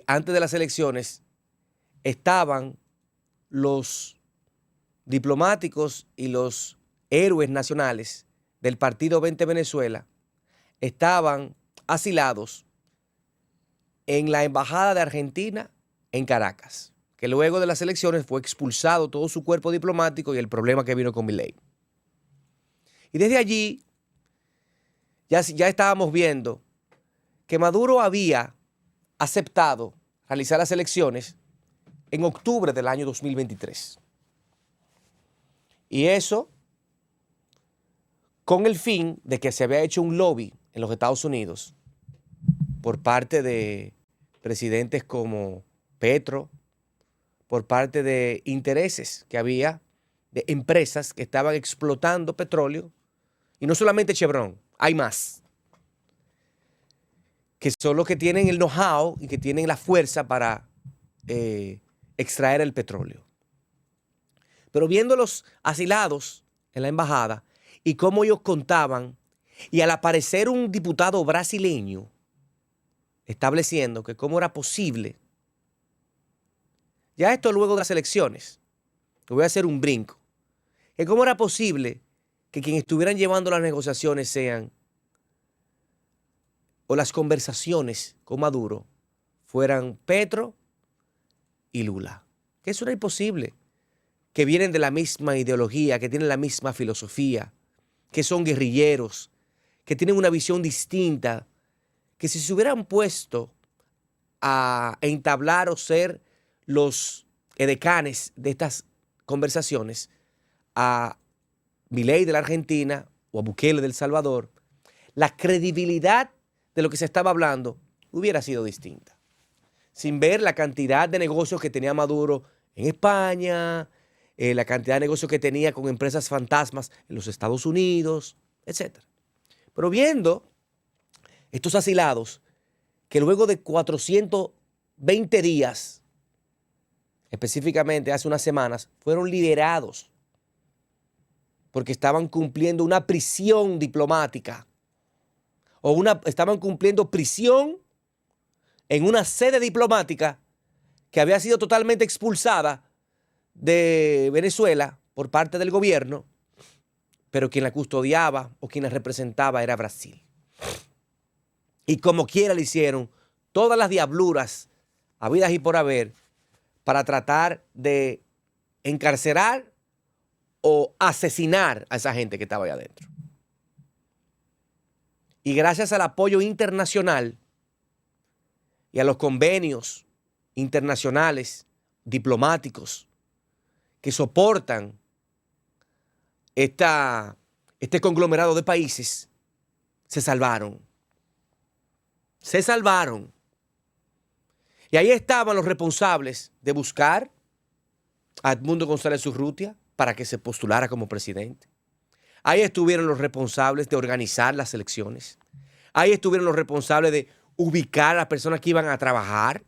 antes de las elecciones estaban los diplomáticos y los héroes nacionales del Partido 20 Venezuela, estaban asilados en la Embajada de Argentina en Caracas, que luego de las elecciones fue expulsado todo su cuerpo diplomático y el problema que vino con Milei. Y desde allí ya estábamos viendo que Maduro había aceptado realizar las elecciones en octubre del año 2023. Y eso con el fin de que se había hecho un lobby en los Estados Unidos por parte de presidentes como Petro, por parte de intereses que había de empresas que estaban explotando petróleo, y no solamente Chevron, hay más, que son los que tienen el know-how y que tienen la fuerza para extraer el petróleo. Pero viéndolos asilados en la embajada y cómo ellos contaban, y al aparecer un diputado brasileño estableciendo que cómo era posible, ya esto luego de las elecciones, que voy a hacer un brinco, que cómo era posible que quienes estuvieran llevando las negociaciones sean, o las conversaciones con Maduro, fueran Petro y Lula. Que eso era imposible, que vienen de la misma ideología, que tienen la misma filosofía, que son guerrilleros, que tienen una visión distinta, que si se hubieran puesto a entablar o ser los edecanes de estas conversaciones a Milei de la Argentina o a Bukele del Salvador, la credibilidad de lo que se estaba hablando hubiera sido distinta. Sin ver la cantidad de negocios que tenía Maduro en España, la cantidad de negocios que tenía con empresas fantasmas en los Estados Unidos, etc. Pero viendo estos asilados que luego de 420 días, específicamente hace unas semanas, fueron liberados porque estaban cumpliendo una prisión diplomática o estaban cumpliendo prisión en una sede diplomática que había sido totalmente expulsada de Venezuela por parte del gobierno, pero quien la custodiaba o quien la representaba era Brasil. Y como quiera le hicieron todas las diabluras habidas y por haber para tratar de encarcelar o asesinar a esa gente que estaba allá adentro. Y gracias al apoyo internacional y a los convenios internacionales diplomáticos que soportan este conglomerado de países, se salvaron. Se salvaron. Y ahí estaban los responsables de buscar a Edmundo González Urrutia para que se postulara como presidente. Ahí estuvieron los responsables de organizar las elecciones. Ahí estuvieron los responsables de ubicar a las personas que iban a trabajar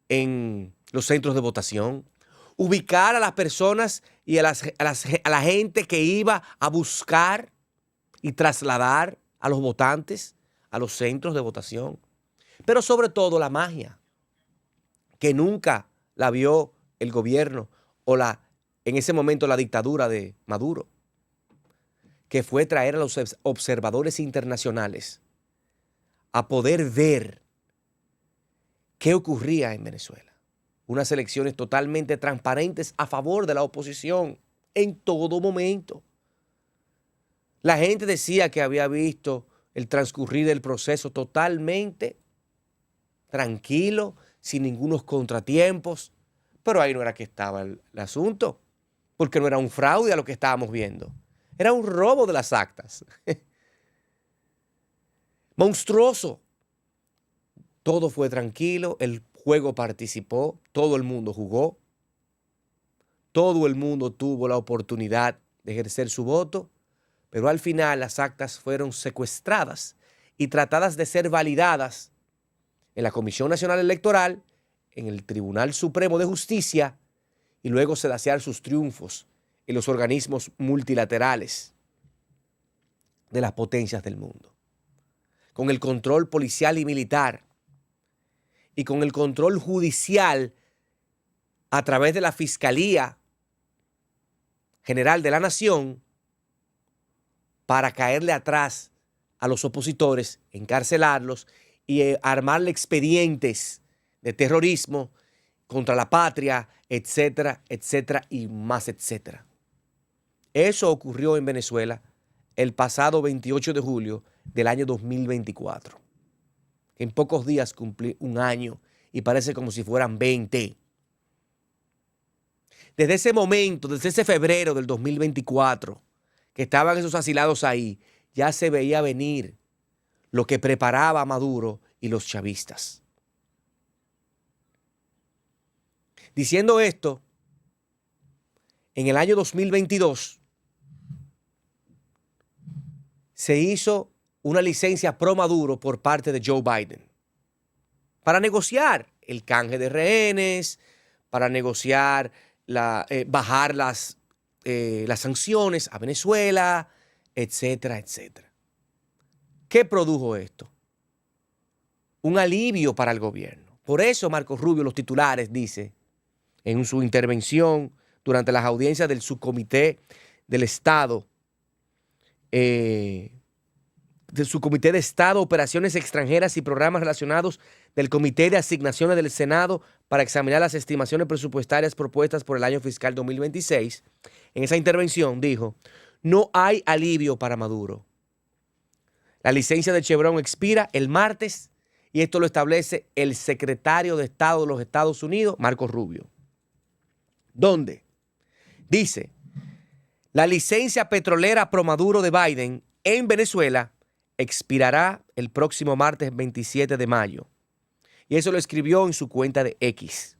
en los centros de votación. Ubicar a las personas y a la gente que iba a buscar y trasladar a los votantes a los centros de votación. Pero sobre todo la magia, que nunca la vio el gobierno o en ese momento la dictadura de Maduro, que fue traer a los observadores internacionales a poder ver qué ocurría en Venezuela. Unas elecciones totalmente transparentes a favor de la oposición en todo momento. La gente decía que había visto el transcurrir del proceso totalmente tranquilo, sin ningunos contratiempos, pero ahí no era que estaba el asunto, porque no era un fraude a lo que estábamos viendo, era un robo de las actas. Monstruoso. Todo fue tranquilo, el juego participó, todo el mundo jugó, todo el mundo tuvo la oportunidad de ejercer su voto, pero al final las actas fueron secuestradas y tratadas de ser validadas en la Comisión Nacional Electoral, en el Tribunal Supremo de Justicia y luego sedaciar sus triunfos en los organismos multilaterales de las potencias del mundo, con el control policial y militar y con el control judicial a través de la Fiscalía General de la Nación para caerle atrás a los opositores, encarcelarlos y armarle expedientes de terrorismo contra la patria, etcétera, etcétera y más etcétera. Eso ocurrió en Venezuela el pasado 28 de julio del año 2024. En pocos días cumplí un año y parece como si fueran 20. Desde ese momento, desde ese febrero del 2024, que estaban esos asilados ahí, ya se veía venir lo que preparaba Maduro y los chavistas. Diciendo esto, en el año 2022 se hizo una licencia pro Maduro por parte de Joe Biden para negociar el canje de rehenes, para negociar bajar las sanciones a Venezuela, etcétera, etcétera. ¿Qué produjo esto? Un alivio para el gobierno. Por eso Marco Rubio, los titulares, dice en su intervención durante las audiencias del subcomité del Estado, del Subcomité de Estado, Operaciones Extranjeras y Programas Relacionados del Comité de Asignaciones del Senado para examinar las estimaciones presupuestarias propuestas por el año fiscal 2026. En esa intervención dijo, no hay alivio para Maduro. La licencia de Chevron expira el martes y esto lo establece el secretario de Estado de los Estados Unidos, Marco Rubio. ¿Dónde? Dice, la licencia petrolera pro Maduro de Biden en Venezuela expirará el próximo martes 27 de mayo. Y eso lo escribió en su cuenta de X.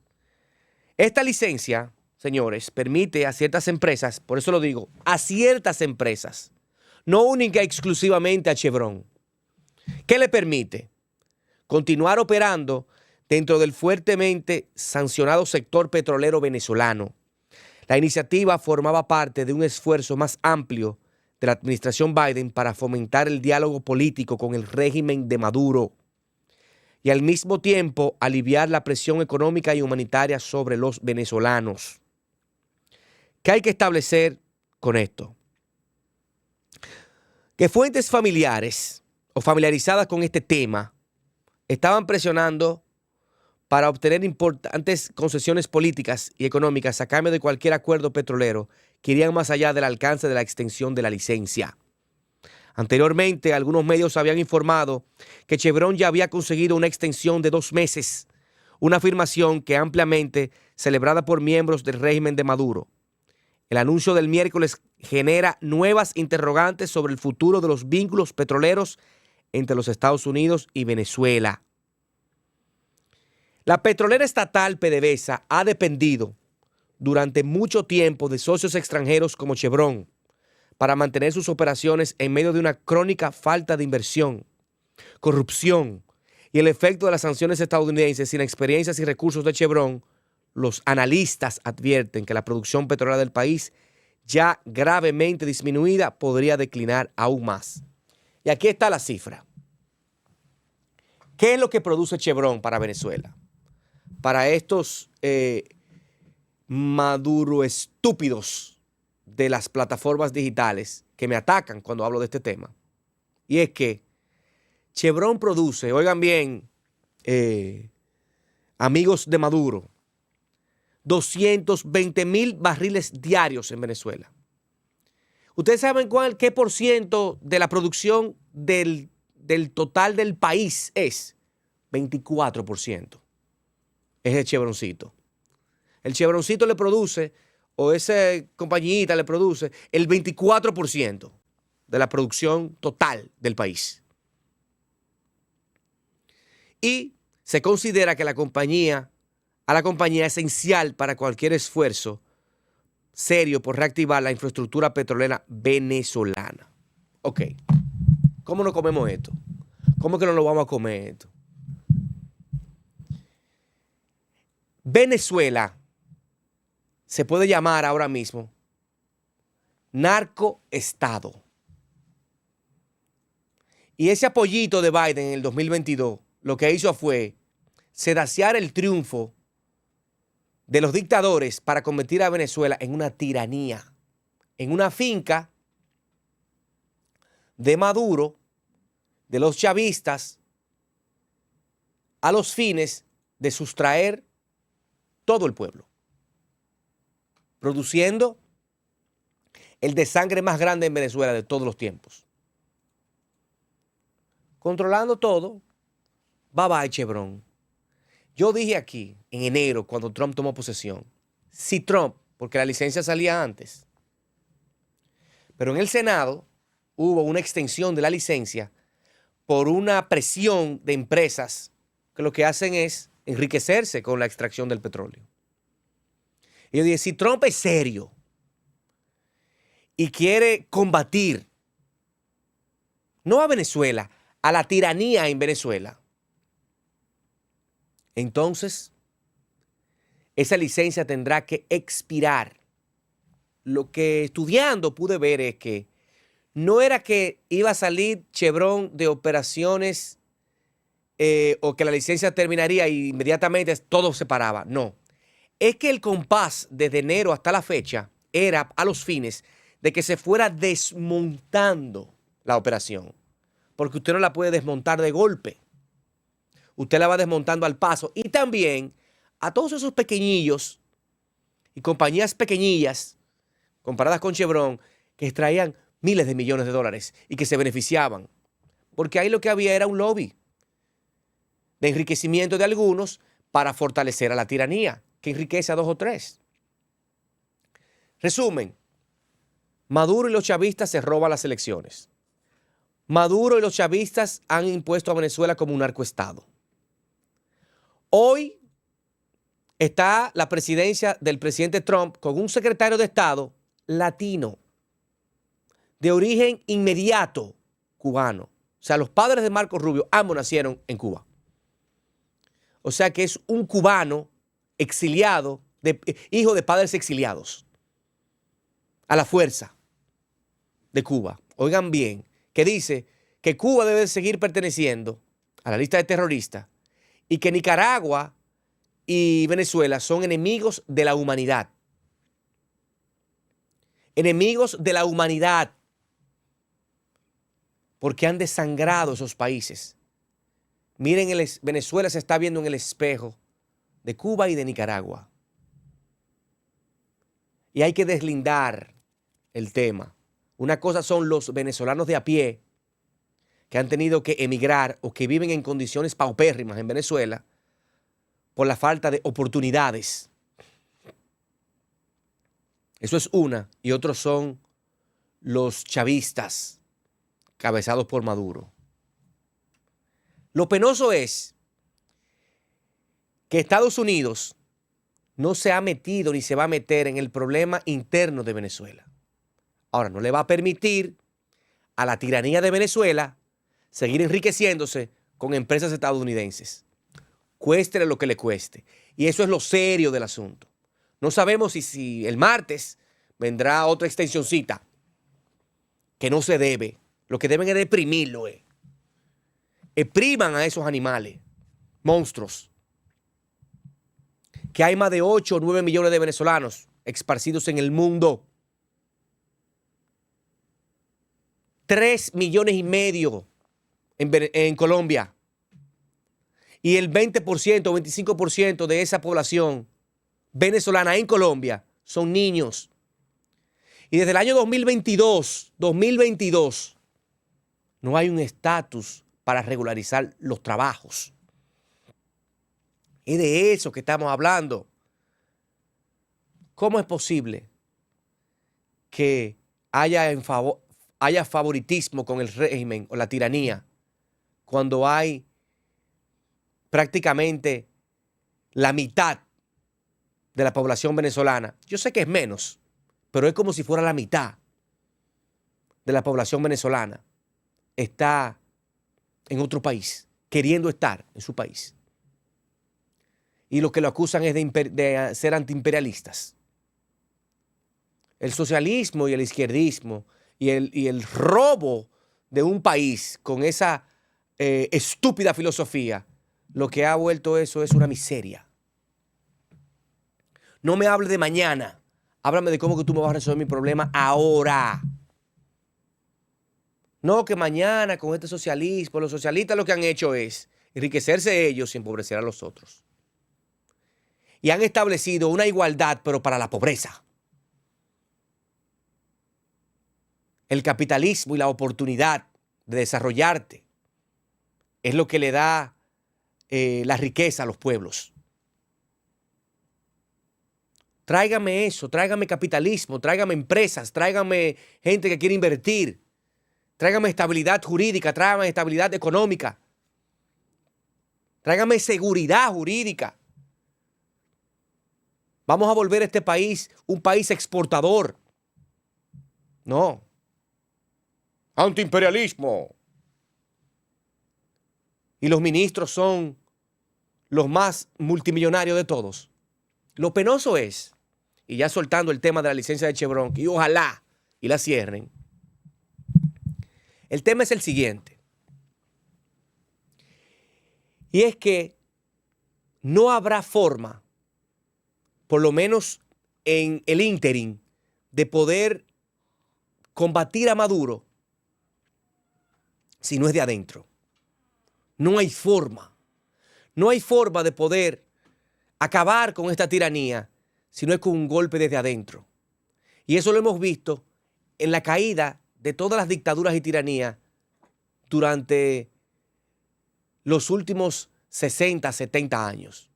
Esta licencia, señores, permite a ciertas empresas, por eso lo digo, a ciertas empresas, no única y exclusivamente a Chevron. ¿Qué le permite? Continuar operando dentro del fuertemente sancionado sector petrolero venezolano. La iniciativa formaba parte de un esfuerzo más amplio de la administración Biden para fomentar el diálogo político con el régimen de Maduro y al mismo tiempo aliviar la presión económica y humanitaria sobre los venezolanos. ¿Qué hay que establecer con esto? Que fuentes familiares o familiarizadas con este tema estaban presionando para obtener importantes concesiones políticas y económicas a cambio de cualquier acuerdo petrolero que irían más allá del alcance de la extensión de la licencia. Anteriormente, algunos medios habían informado que Chevron ya había conseguido una extensión de 2 meses, una afirmación que ampliamente celebrada por miembros del régimen de Maduro. El anuncio del miércoles genera nuevas interrogantes sobre el futuro de los vínculos petroleros entre los Estados Unidos y Venezuela. La petrolera estatal PDVSA ha dependido durante mucho tiempo de socios extranjeros como Chevron para mantener sus operaciones en medio de una crónica falta de inversión, corrupción y el efecto de las sanciones estadounidenses sin experiencias y recursos de Chevron. Los analistas advierten que la producción petrolera del país, ya gravemente disminuida, podría declinar aún más. Y aquí está la cifra. ¿Qué es lo que produce Chevron para Venezuela? Para estos Maduro estúpidos de las plataformas digitales que me atacan cuando hablo de este tema. Y es que Chevron produce, oigan bien, amigos de Maduro, 220,000 barriles diarios en Venezuela. ¿Ustedes saben qué por ciento de la producción del total del país es? 24%. Es el Chevroncito. El Chevroncito le produce, o esa compañita le produce, el 24% de la producción total del país. Y se considera que a la compañía esencial para cualquier esfuerzo serio por reactivar la infraestructura petrolera venezolana. Ok, ¿cómo nos comemos esto? ¿Cómo que no lo vamos a comer esto? Venezuela se puede llamar ahora mismo narcoestado. Y ese apoyito de Biden en el 2022 lo que hizo fue sedaciar el triunfo de los dictadores para convertir a Venezuela en una tiranía, en una finca de Maduro, de los chavistas, a los fines de sustraer todo el pueblo, produciendo el desangre más grande en Venezuela de todos los tiempos. Controlando todo, bye bye Chevron. Yo dije aquí, en enero, cuando Trump tomó posesión, si Trump, porque la licencia salía antes, pero en el Senado hubo una extensión de la licencia por una presión de empresas que lo que hacen es enriquecerse con la extracción del petróleo. Y yo dije, si Trump es serio y quiere combatir, no a Venezuela, a la tiranía en Venezuela, entonces esa licencia tendrá que expirar. Lo que estudiando pude ver es que no era que iba a salir Chevron de operaciones o que la licencia terminaría y inmediatamente todo se paraba. No. Es que el compás desde enero hasta la fecha era a los fines de que se fuera desmontando la operación. Porque usted no la puede desmontar de golpe. Usted la va desmontando al paso. Y también a todos esos pequeñillos y compañías pequeñillas, comparadas con Chevron, que extraían miles de millones de dólares y que se beneficiaban. Porque ahí lo que había era un lobby de enriquecimiento de algunos para fortalecer a la tiranía, que enriquece a dos o tres. Resumen, Maduro y los chavistas se roban las elecciones. Maduro y los chavistas han impuesto a Venezuela como un narcoestado. Hoy está la presidencia del presidente Trump con un secretario de Estado latino, de origen inmediato cubano. O sea, los padres de Marco Rubio, ambos nacieron en Cuba. O sea que es un cubano exiliado, hijo de padres exiliados, a la fuerza de Cuba. Oigan bien, que dice que Cuba debe seguir perteneciendo a la lista de terroristas y que Nicaragua y Venezuela son enemigos de la humanidad. Enemigos de la humanidad. Porque han desangrado esos países. Miren, Venezuela se está viendo en el espejo de Cuba y de Nicaragua. Y hay que deslindar el tema. Una cosa son los venezolanos de a pie que han tenido que emigrar o que viven en condiciones paupérrimas en Venezuela por la falta de oportunidades. Eso es una. Y otros son los chavistas cabezados por Maduro. Lo penoso es que Estados Unidos no se ha metido ni se va a meter en el problema interno de Venezuela. Ahora, no le va a permitir a la tiranía de Venezuela seguir enriqueciéndose con empresas estadounidenses. Cuéstele lo que le cueste. Y eso es lo serio del asunto. No sabemos si el martes vendrá otra extensioncita que no se debe. Lo que deben es deprimirlo. Expriman a esos animales, monstruos. Que hay más de 8 o 9 millones de venezolanos esparcidos en el mundo. 3,5 millones en Colombia. Y el 20% o 25% de esa población venezolana en Colombia son niños. Y desde el año 2022, no hay un estatus para regularizar los trabajos. Es de eso que estamos hablando. ¿Cómo es posible que haya favoritismo con el régimen o la tiranía cuando hay prácticamente la mitad de la población venezolana? Yo sé que es menos, pero es como si fuera la mitad de la población venezolana está en otro país, queriendo estar en su país. Y lo que lo acusan es de ser antiimperialistas. El socialismo y el izquierdismo y el robo de un país con esa estúpida filosofía lo que ha vuelto eso es una miseria. No me hables de mañana. Háblame de cómo que tú me vas a resolver mi problema ahora. No que mañana con este socialismo, los socialistas lo que han hecho es enriquecerse ellos y empobrecer a los otros. Y han establecido una igualdad, pero para la pobreza. El capitalismo y la oportunidad de desarrollarte es lo que le da la riqueza a los pueblos. Tráigame eso, tráigame capitalismo, tráigame empresas, tráigame gente que quiere invertir, tráigame estabilidad jurídica, tráigame estabilidad económica, tráigame seguridad jurídica. Vamos a volver a este país un país exportador. No. Antiimperialismo. Y los ministros son los más multimillonarios de todos. Lo penoso es, y ya soltando el tema de la licencia de Chevron, y ojalá y la cierren, el tema es el siguiente. Y es que no habrá forma, por lo menos en el ínterin, de poder combatir a Maduro si no es de adentro. No hay forma. No hay forma de poder acabar con esta tiranía si no es con un golpe desde adentro. Y eso lo hemos visto en la caída de todas las dictaduras y tiranías durante los últimos 60, 70 años.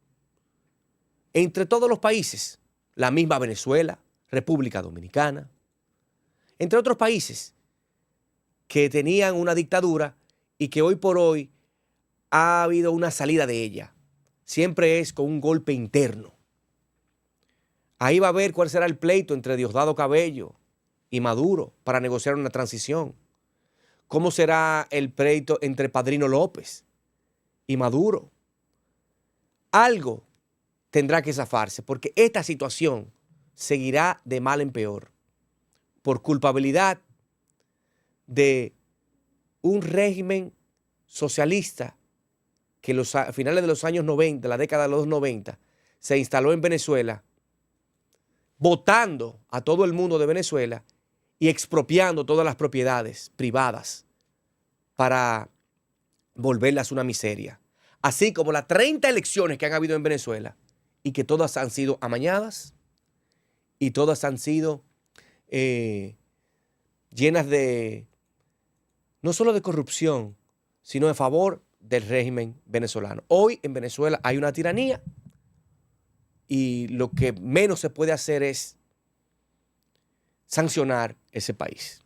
Entre todos los países, la misma Venezuela, República Dominicana, entre otros países que tenían una dictadura y que hoy por hoy ha habido una salida de ella. Siempre es con un golpe interno. Ahí va a ver cuál será el pleito entre Diosdado Cabello y Maduro para negociar una transición. ¿Cómo será el pleito entre Padrino López y Maduro? Algo tendrá que zafarse porque esta situación seguirá de mal en peor por culpabilidad de un régimen socialista que a finales de los años 90, la década de los 90, se instaló en Venezuela, votando a todo el mundo de Venezuela y expropiando todas las propiedades privadas para volverlas una miseria. Así como las 30 elecciones que han habido en Venezuela y que todas han sido amañadas y todas han sido llenas de, no solo de corrupción, sino de favor del régimen venezolano. Hoy en Venezuela hay una tiranía y lo que menos se puede hacer es sancionar ese país.